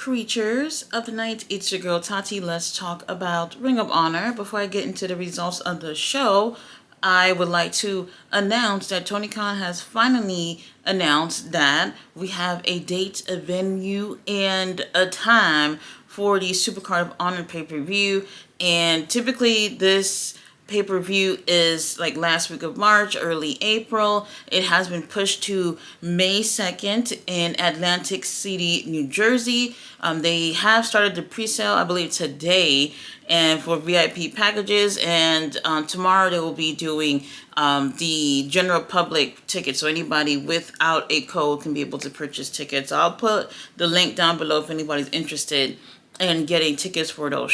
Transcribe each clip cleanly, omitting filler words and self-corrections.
creatures of the night. It's your girl Tati. Let's talk about Ring of Honor. Before I get into the results of the show, I would like to announce that Tony Khan has finally announced that we have a date, a venue, and a time for the Supercard of Honor pay-per-view. And typically this pay-per-view is like last week of March, early April. It has been pushed to May 2nd in Atlantic City, New Jersey. They have started the pre-sale, I believe, today, and for VIP packages, and tomorrow they will be doing the general public tickets, so anybody without a code can be able to purchase tickets. I'll put the link down below if anybody's interested and getting tickets for that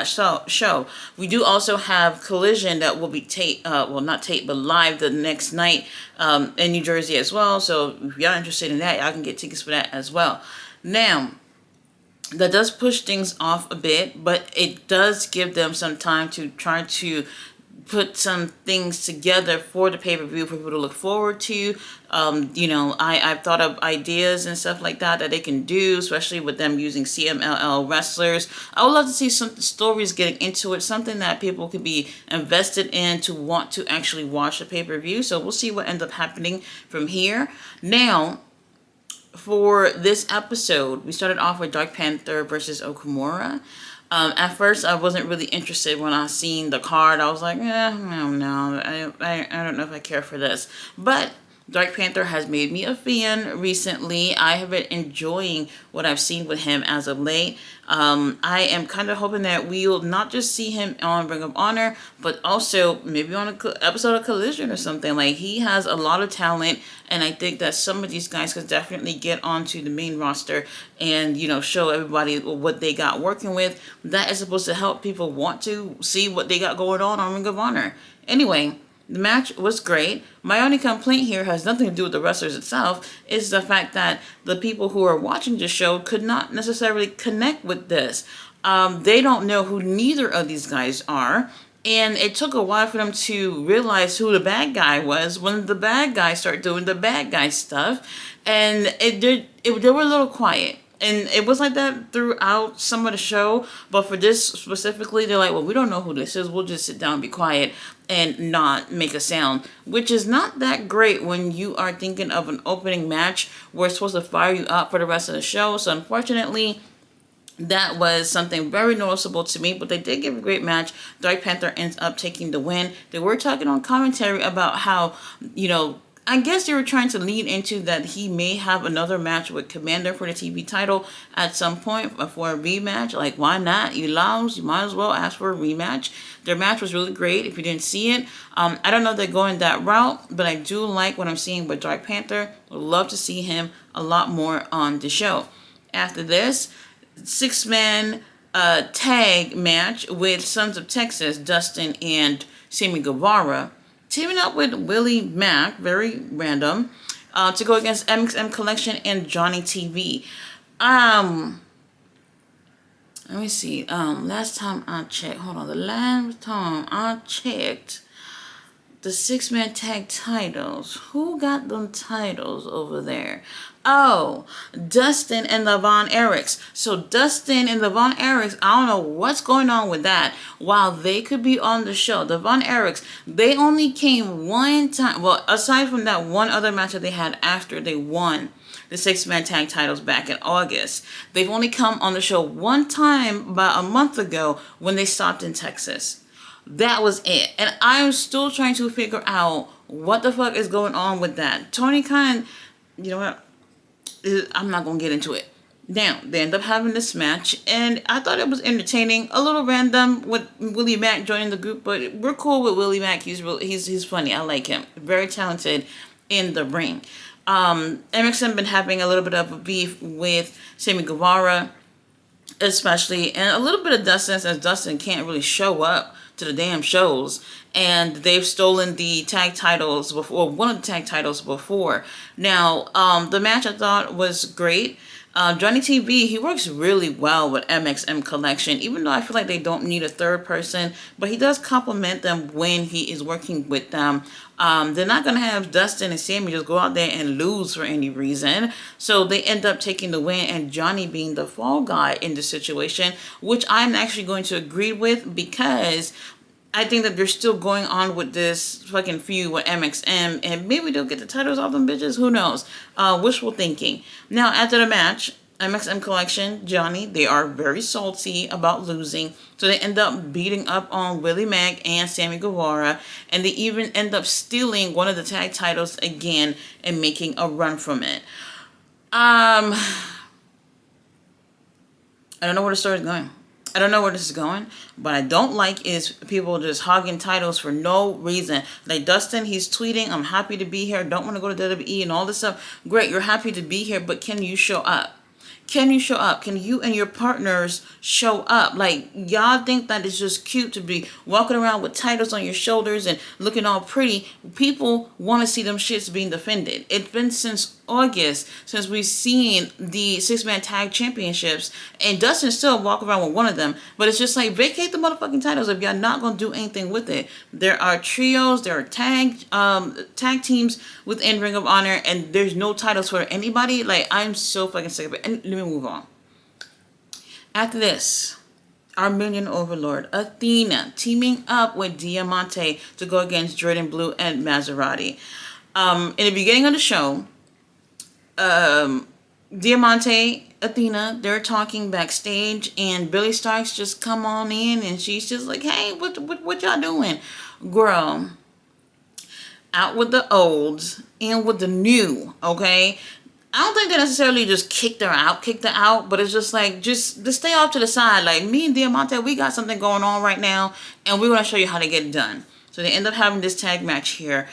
show. We do also have Collision that will be not taped, but live the next night in New Jersey as well. So if y'all interested in that, y'all can get tickets for that as well. Now, that does push things off a bit, but it does give them some time to try to put some things together for the pay-per-view for people to look forward to. I've thought of ideas and stuff like that they can do, especially with them using CMLL wrestlers. I would love to see some stories getting into it, something that people could be invested in to want to actually watch the pay-per-view. So we'll see what ends up happening from here. Now, for this episode, we started off with Dark Panther versus Okamura. At first, I wasn't really interested when I seen the card. I was like, I don't know. I don't know if I care for this. But Dark Panther has made me a fan recently. I have been enjoying what I've seen with him as of late. I am kind of hoping that we'll not just see him on Ring of Honor, but also maybe on an episode of Collision or something. Like, he has a lot of talent, and I think that some of these guys could definitely get onto the main roster and, show everybody what they got working with. That is supposed to help people want to see what they got going on Ring of Honor. Anyway, the match was great. My only complaint here has nothing to do with the wrestlers itself. It's the fact that the people who are watching the show could not necessarily connect with this. They don't know who neither of these guys are. And it took a while for them to realize who the bad guy was when the bad guy started doing the bad guy stuff. And they were a little quiet. And it was like that throughout some of the show. But for this specifically, they're like, well, we don't know who this is. We'll just sit down and be quiet and not make a sound. Which is not that great when you are thinking of an opening match where it's supposed to fire you up for the rest of the show. So unfortunately, that was something very noticeable to me, but they did give a great match. Dark Panther ends up taking the win. They were talking on commentary about how, I guess they were trying to lead into that he may have another match with Commander for the TV title at some point for a rematch. Like, why not? You lost, you might as well ask for a rematch. Their match was really great if you didn't see it. I don't know if they're going that route, but I do like what I'm seeing with Dark Panther. Would love to see him a lot more on the show. After this, 6-man tag match with Sons of Texas, Dustin and Sammy Guevara, teaming up with Willie Mack, very random, to go against MXM Collection and Johnny TV. Let me see. Last time I checked, the last time I checked the 6-man tag titles. Who got them titles over there? Oh, Dustin and the Von Erichs. So Dustin and the Von Erichs, I don't know what's going on with that. While they could be on the show, the Von Erichs, they only came one time. Well, aside from that one other match that they had after they won the 6-man tag titles back in August, they've only come on the show one time about a month ago when they stopped in Texas. That was it. And I'm still trying to figure out what the fuck is going on with that. Tony Khan, you know what? I'm not going to get into it. Now, they end up having this match, and I thought it was entertaining. A little random with Willie Mack joining the group, but we're cool with Willie Mack. He's funny. I like him. Very talented in the ring. MXM been having a little bit of a beef with Sammy Guevara, especially, and a little bit of Dustin, since Dustin can't really show up to the damn shows, and they've stolen the tag titles before, one of the tag titles before. Now, the match I thought was great. Johnny TV, he works really well with MXM Collection, even though I feel like they don't need a third person, but he does compliment them when he is working with them. They're not going to have Dustin and Sammy just go out there and lose for any reason. So they end up taking the win and Johnny being the fall guy in the situation, which I'm actually going to agree with because I think that they're still going on with this fucking feud with MXM, and maybe they'll get the titles off them bitches. Who knows? Wishful thinking. Now, after the match, MXM Collection, Johnny, they are very salty about losing, so they end up beating up on Willie Mack and Sammy Guevara, and they even end up stealing one of the tag titles again and making a run from it. I don't know where the story is going. I don't know where this is going. What I don't like is people just hogging titles for no reason. Like Dustin, he's tweeting, I'm happy to be here. Don't want to go to WWE and all this stuff. Great, you're happy to be here, but can you show up? Can you show up? Can you and your partners show up? Like, y'all think that it's just cute to be walking around with titles on your shoulders and looking all pretty. People want to see them shits being defended. It's been since August since we've seen the 6-man tag championships, and Dustin still walk around with one of them. But it's just like, vacate the motherfucking titles if y'all not gonna do anything with it. There are trios, there are tag teams within Ring of Honor, and there's no titles for anybody. Like, I'm so fucking sick of it. And let me move on. After this, our minion overlord, Athena, teaming up with Diamante to go against Jordan Blue and Maserati. In the beginning of the show, Diamante, Athena, they're talking backstage, and Billy Starks just come on in, and she's just like, hey, what y'all doing? Girl, out with the old and with the new, okay? I don't think they necessarily just kicked her out, but it's just like, just stay off to the side. Like, me and Diamante, we got something going on right now, and we're going to show you how to get it done. So they end up having this tag match here,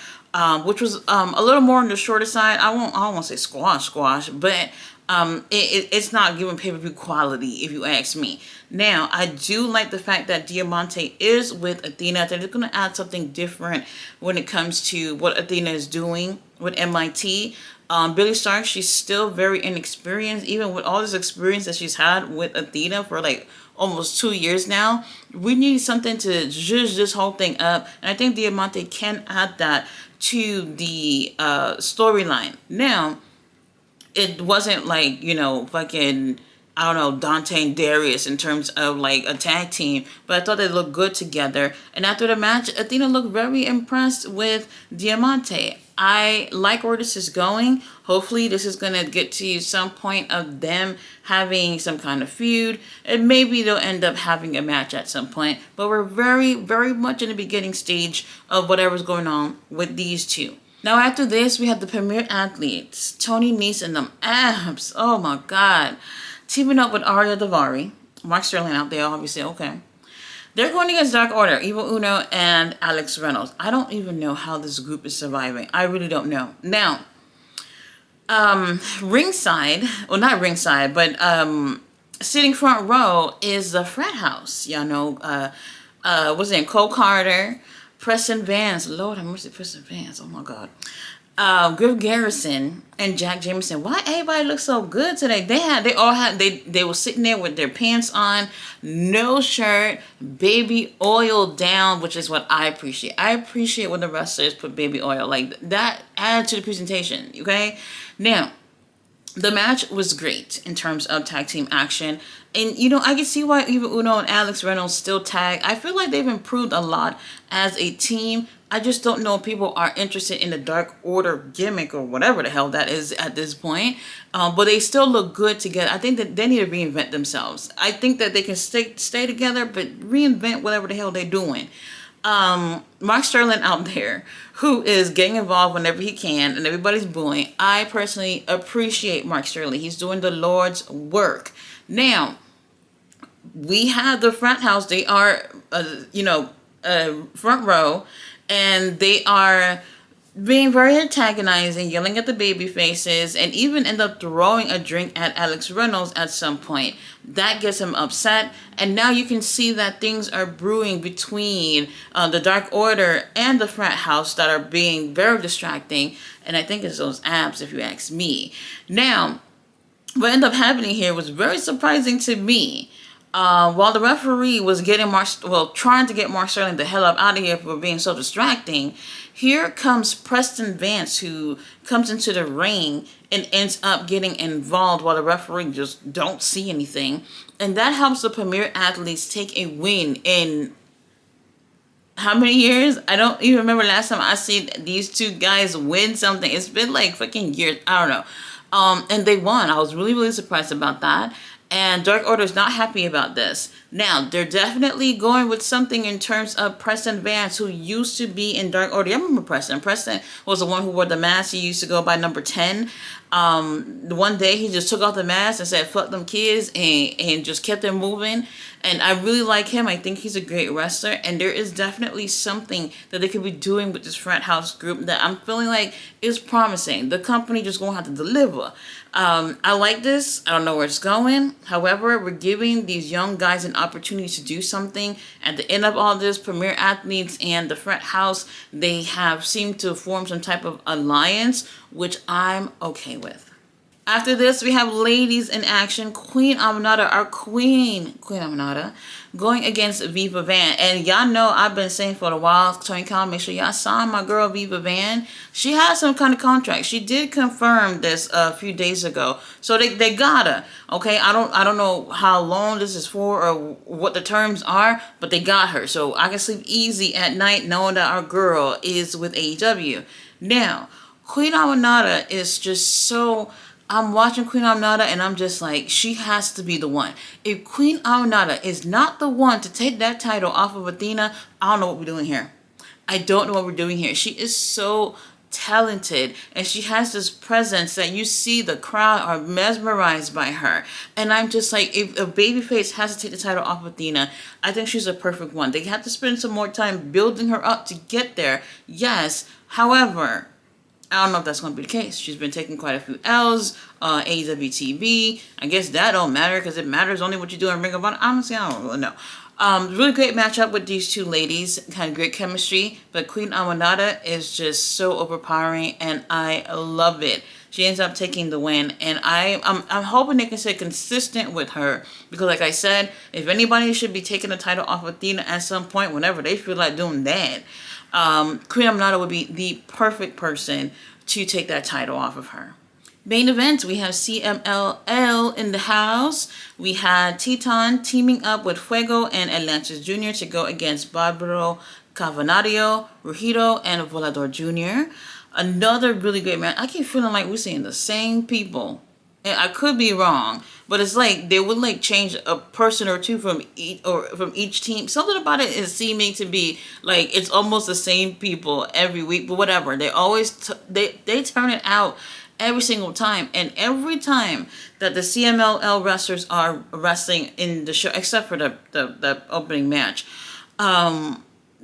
which was a little more on the shorter side. I don't want to say squash, but it's not giving pay-per-view quality, if you ask me. Now, I do like the fact that Diamante is with Athena. They're going to add something different when it comes to what Athena is doing with MIT. Billy Stark, she's still very inexperienced, even with all this experience that she's had with Athena for like almost 2 years now. We need something to zhuzh this whole thing up, and I think Diamante can add that to the storyline. Now, it wasn't like, you know, fucking, I don't know, Dante and Darius in terms of like a tag team, but I thought they looked good together. And after the match, Athena looked very impressed with Diamante. I like where this is going. Hopefully this is going to get to some point of them having some kind of feud, and maybe they'll end up having a match at some point, but we're very, very much in the beginning stage of whatever's going on with these two. Now after this, we have the Premier Athletes, Tony Nese and them abs. Oh my God. Teaming up with Ariya Daivari, Mark Sterling out there, obviously, okay. They're going against Dark Order, Evil Uno, and Alex Reynolds. I don't even know how this group is surviving. I really don't know. Now, ringside, well, not ringside, but sitting front row is the frat house. Y'all know, what's his name? Cole Carter, Preston Vance. Lord have mercy, Preston Vance. Oh my God. Griff Garrison and Jack Jameson. Why everybody looks so good today? They were sitting there with their pants on, no shirt, baby oil down, which is what I appreciate. I appreciate when the wrestlers put baby oil like that. Add to the presentation, okay? Now, the match was great in terms of tag team action. And, you know, I can see why Evil Uno and Alex Reynolds still tag. I feel like they've improved a lot as a team. I just don't know if people are interested in the Dark Order gimmick or whatever the hell that is at this point. But they still look good together. I think that they need to reinvent themselves. I think that they can stay together, but reinvent whatever the hell they're doing. Mark Sterling out there, who is getting involved whenever he can, and everybody's booing. I personally appreciate Mark Sterling. He's doing the Lord's work. Now, we have the front house. They are, front row, and they are being very antagonizing, yelling at the baby faces, and even end up throwing a drink at Alex Reynolds at some point. That gets him upset, and now you can see that things are brewing between the Dark Order and the frat house that are being very distracting, and I think it's those abs, if you ask me. Now, what ended up happening here was very surprising to me. While the referee was getting trying to get Mark Sterling the hell up out of here for being so distracting, here comes Preston Vance, who comes into the ring and ends up getting involved while the referee just don't see anything. And that helps the Premier Athletes take a win in how many years? I don't even remember last time I seen these two guys win something. It's been like fucking years. I don't know. And they won. I was really, really surprised about that. And Dark Order is not happy about this. Now, they're definitely going with something in terms of Preston Vance, who used to be in Dark Order. I remember Preston. Preston was the one who wore the mask. He used to go by number 10. The one day he just took off the mask and said, fuck them kids, and just kept them moving. And I really like him. I think he's a great wrestler. And there is definitely something that they could be doing with this frat house group that I'm feeling like is promising. The company just going to have to deliver. I like this. I don't know where it's going. However, we're giving these young guys an opportunity to do something. At the end of all this, Premier Athletes and the frat house, they have seemed to form some type of alliance, which I'm okay with. After this, we have ladies in action. Queen Aminata, our Queen Aminata, going against Viva Van. And y'all know I've been saying for a while, Tony Khan, make sure y'all sign my girl Viva Van. She has some kind of contract. She did confirm this a few days ago. So they got her. Okay, I don't know how long this is for or what the terms are, but they got her. So I can sleep easy at night knowing that our girl is with AEW. Now, Queen Aminata is just so... I'm watching Queen Aminata and I'm just like, she has to be the one. If Queen Aminata is not the one to take that title off of Athena, I don't know what we're doing here. I don't know what we're doing here. She is so talented and she has this presence that you see the crowd are mesmerized by her. And I'm just like, if a babyface has to take the title off of Athena, I think she's a perfect one. They have to spend some more time building her up to get there. Yes, however, I don't know if that's going to be the case. She's been taking quite a few L's, AEW TV. I guess that don't matter because it matters only what you do in Ring of Honor. Honestly, I don't really know. Really great matchup with these two ladies. Kind of great chemistry. But Queen Aminata is just so overpowering and I love it. She ends up taking the win. And I'm hoping they can stay consistent with her. Because like I said, if anybody should be taking the title off of Athena at some point, whenever they feel like doing that, Queen Aminata would be the perfect person to take that title off of her. Main event, we have CMLL in the house. We had Titan teaming up with Fuego and Atlantis Jr. to go against Barbaro Cavernario, Rujito, and Volador Jr. Another really great match. I keep feeling like we're seeing the same people. And I could be wrong, but it's like they would like change a person or two from each team. Something about it is seeming to be like it's almost the same people every week, but whatever. They always they turn it out every single time, and every time that the CMLL wrestlers are wrestling in the show, except for the opening match,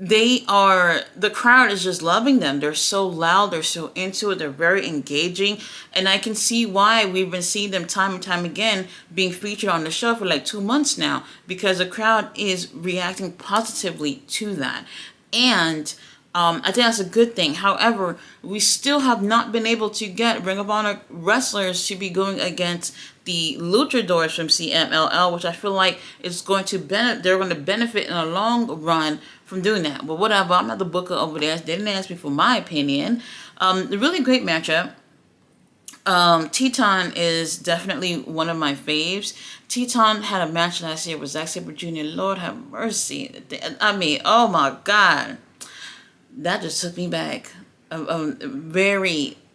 the crowd is just loving them. They're so loud, they're so into it, they're very engaging, and I can see why we've been seeing them time and time again being featured on the show for like 2 months now, because the crowd is reacting positively to that. And I think that's a good thing. However, we still have not been able to get Ring of Honor wrestlers to be going against the Luchadors from CMLL, which I feel like is going to they're going to benefit in a long run from doing that. But whatever, I'm not the booker over there. They didn't ask me for my opinion. A really great matchup. Titan is definitely one of my faves. Titan had a match last year with Zack Sabre Jr. Lord have mercy. I mean, oh my God. That just took me back. I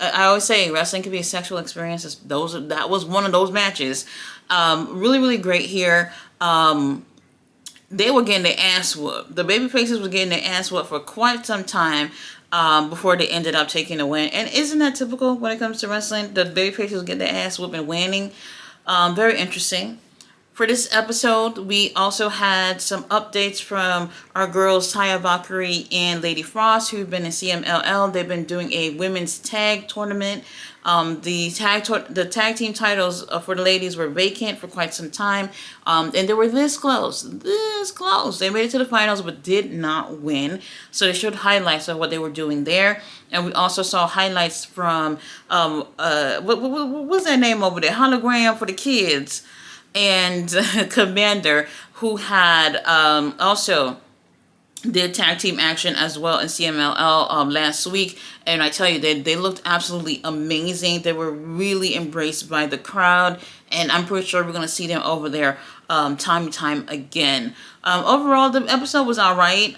always say wrestling can be a sexual experience. That was one of those matches. Really, really great here. They were getting their ass whooped. The baby faces were getting their ass whooped for quite some time before they ended up taking a win. And isn't that typical when it comes to wrestling? The baby faces get their ass whooped and winning. Very interesting. For this episode, we also had some updates from our girls Taya Valkyrie and Lady Frost, who've been in CMLL. They've been doing a women's tag tournament. The tag team titles for the ladies were vacant for quite some time, and they were this close. They made it to the finals, but did not win. So they showed highlights of what they were doing there, and we also saw highlights from what's that name over there? Hologram for the kids. And Commander, who had also did tag team action as well in CMLL last week. And I tell you, they looked absolutely amazing. They were really embraced by the crowd. And I'm pretty sure we're going to see them over there time and time again. Overall, the episode was all right.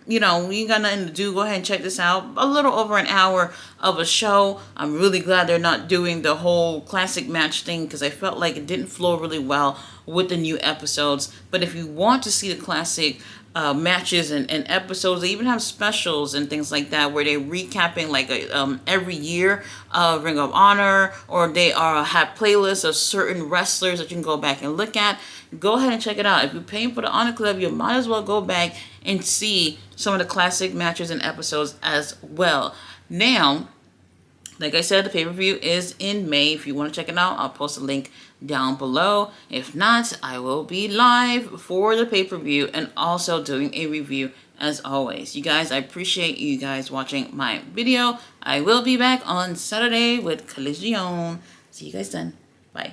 You know, you got nothing to do, go ahead and check this out. A little over an hour of a show. I'm really glad they're not doing the whole classic match thing, because I felt like it didn't flow really well with the new episodes. But if you want to see the classic matches and episodes, they even have specials and things like that where they're recapping like every year of Ring of Honor, or they have playlists of certain wrestlers that you can go back and look at. Go ahead and check it out. If you're paying for the Honor Club, you might as well go back and see some of the classic matches and episodes as well. Now, like I said, the pay-per-view is in May. If you want to check it out, I'll post a link down below. If not, I will be live for the pay-per-view and also doing a review as always. You guys, I appreciate you guys watching my video. I will be back on Saturday with Collision. See you guys then. Bye.